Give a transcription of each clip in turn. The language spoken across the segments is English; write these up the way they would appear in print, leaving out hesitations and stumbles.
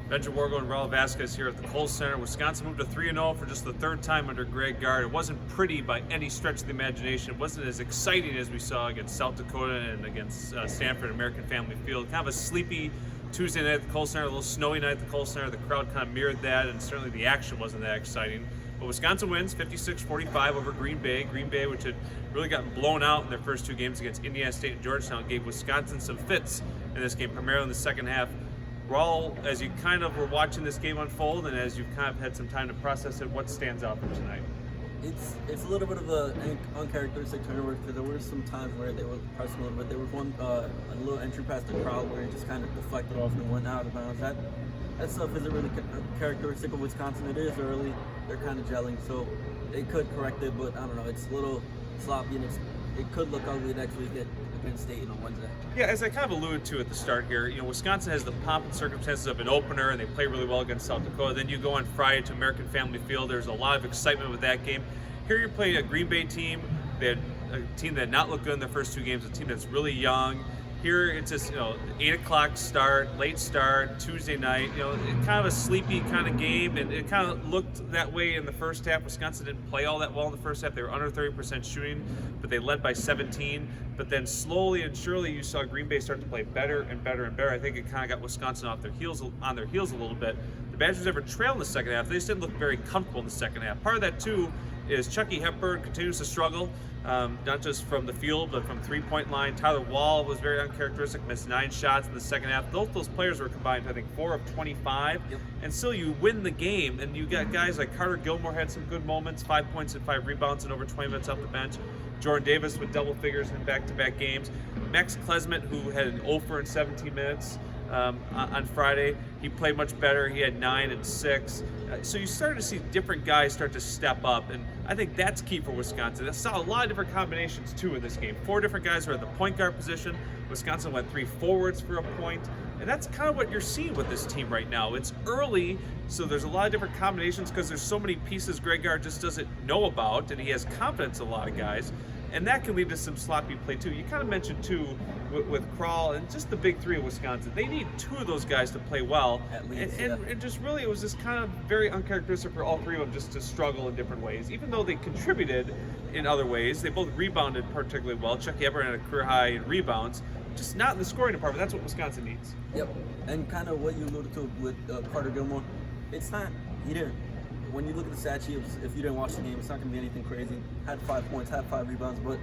Ben Worgull and Raul Vazquez here at the Kohl Center. Wisconsin moved to 3-0 for just the third time under Greg Gard. It wasn't pretty by any stretch of the imagination. It wasn't as exciting as we saw against South Dakota and against Stanford American Family Field. Kind of a sleepy Tuesday night at the Kohl Center, a little snowy night at the Kohl Center. The crowd kind of mirrored that, and certainly the action wasn't that exciting. But Wisconsin wins 56-45 over Green Bay. Green Bay, which had really gotten blown out in their first two games against Indiana State and Georgetown, gave Wisconsin some fits in this game, primarily in the second half. Raul, as you kind of were watching this game unfold and as you've kind of had some time to process it, what stands out from tonight? It's a little bit of an uncharacteristic turnover because there were some times where they were pressing a little bit. There was one a little entry past the crowd where it just kind of deflected off and went out of bounds. That stuff isn't really characteristic of Wisconsin. It is early. They're kind of gelling, so they could correct it, but I don't know. It's a little sloppy, and it could look ugly next week against State on Wednesday. Yeah, as I kind of alluded to at the start here, Wisconsin has the pomp and circumstances of an opener, and they play really well against South Dakota. Then you go on Friday to American Family Field. There's a lot of excitement with that game. Here you're playing a Green Bay team. They had a team that had not looked good in their first two games, a team that's really young. Here it's just 8 o'clock start, late start, Tuesday night. Kind of a sleepy kind of game, and it kind of looked that way in the first half. Wisconsin didn't play all that well in the first half. They were under 30% shooting, but they led by 17. But then slowly and surely, you saw Green Bay start to play better and better and better. I think it kind of got Wisconsin on their heels a little bit. The Badgers never trailed in the second half. They just didn't look very comfortable in the second half. Part of that too is Chucky Hepburn continues to struggle. Not just from the field, but from three-point line. Tyler Wall was very uncharacteristic, missed 9 shots in the second half. Both those players were combined, I think, 4 of 25. Yep. And still you win the game, and you got guys like Carter Gilmore had some good moments, 5 points and 5 rebounds in over 20 minutes off the bench. Jordan Davis with double figures in back-to-back games. Max Klesmit, who had an 0 in 17 minutes on Friday, he played much better. He had 9 and 6. So you started to see different guys start to step up, and I think that's key for Wisconsin. I saw a lot of different combinations too in this game. 4 different guys were at the point guard position. Wisconsin went 3 forwards for a point, and that's kind of what you're seeing with this team right now. It's early, so there's a lot of different combinations because there's so many pieces Greg Gard just doesn't know about, and he has confidence in a lot of guys. And that can lead to some sloppy play too. You kind of mentioned too with Kral and just the big 3 of Wisconsin. They need 2 of those guys to play well. At least, and just really, it was just kind of very uncharacteristic for all 3 of them just to struggle in different ways. Even though they contributed in other ways, they both rebounded particularly well. Chucky Hepburn had a career high in rebounds, just not in the scoring department. That's what Wisconsin needs. Yep, and kind of what you alluded to with Carter Gilmore, when you look at the stat sheet, if you didn't watch the game, it's not going to be anything crazy. Had 5 points, had 5 rebounds, but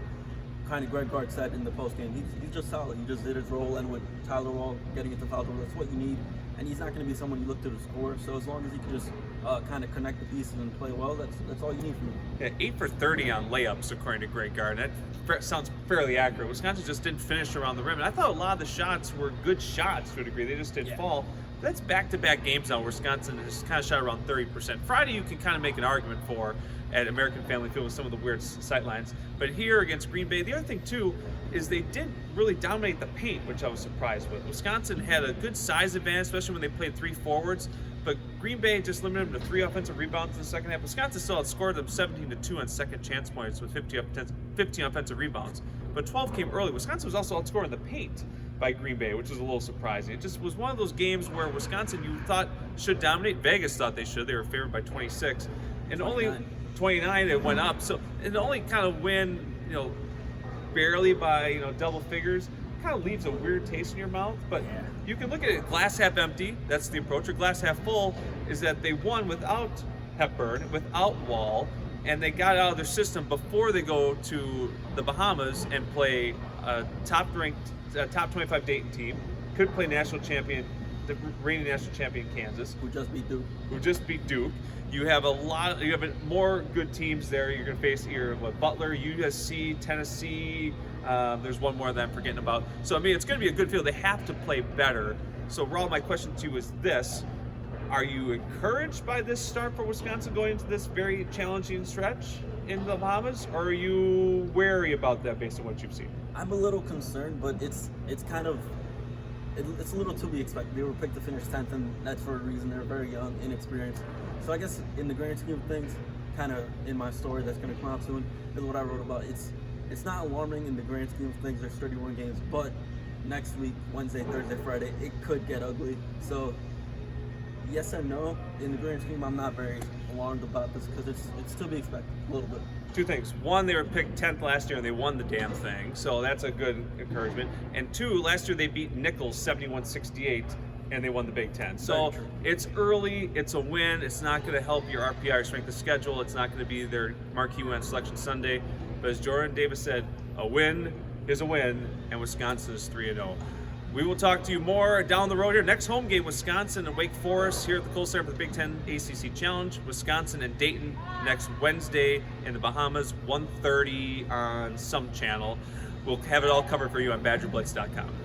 kind of Greg Gard said in the postgame, he's just solid. He just did his role, and with Tyler Wall getting into foul trouble, that's what you need. And he's not going to be someone you look to the score. So as long as he can just kind of connect the pieces and play well, that's all you need from him. Yeah, 8 for 30 on layups, according to Greg Gard. That sounds fairly accurate. Wisconsin just didn't finish around the rim, and I thought a lot of the shots were good shots to a degree. They just didn't fall. That's back-to-back games now. Wisconsin has kind of shot around 30%. Friday, you can kind of make an argument for at American Family Field with some of the weird sightlines. But here against Green Bay, the other thing too is they didn't really dominate the paint, which I was surprised with. Wisconsin had a good size advantage, especially when they played 3 forwards. But Green Bay just limited them to 3 offensive rebounds in the second half. Wisconsin still outscored them 17-2 on second chance points with 15 offensive rebounds. But 12 came early. Wisconsin was also outscoring the paint by Green Bay, which was a little surprising. It just was one of those games where Wisconsin, you thought, should dominate. Vegas thought they should. They were favored by 26. And 29. Only 29, it went up. So, and only kind of win, barely by, double figures, kind of leaves a weird taste in your mouth. But you can look at it glass half empty. That's the approach. Or glass half full is that they won without Hepburn, without Wall, and they got out of their system before they go to the Bahamas and play a top-ranked, top 25 Dayton team. Could play national champion, the reigning national champion Kansas, who just beat Duke. You have more good teams there. You're going to face Butler, USC, Tennessee. There's one more that I'm forgetting about. So it's going to be a good field. They have to play better. So Raul, my question to you is this: are you encouraged by this start for Wisconsin going into this very challenging stretch in the Bahamas, or are you wary about that based on what you've seen? I'm a little concerned, but it's a little to be expected. They were picked to finish 10th, and that's for a reason. They're very young, inexperienced. So I guess in the grand scheme of things, kind of in my story that's going to come out soon, is what I wrote about. It's not alarming in the grand scheme of things. There's 31 games, but next week, Wednesday, Thursday, Friday, it could get ugly. So yes and no. In the grand scheme, I'm not very alarmed about this because it's to be expected a little bit. Two things. One, they were picked 10th last year and they won the damn thing, so that's a good encouragement. And two, last year they beat Nichols 71-68 and they won the Big Ten. So it's early, it's a win. It's not going to help your RPI, strength of schedule. It's not going to be their marquee win on Selection Sunday. But as Jordan Davis said, a win is a win, and Wisconsin is 3-0. We will talk to you more down the road here. Next home game, Wisconsin and Wake Forest here at the Kohl Center for the Big Ten ACC Challenge. Wisconsin and Dayton next Wednesday in the Bahamas, 1:30 on some channel. We'll have it all covered for you on BadgerBlitz.com.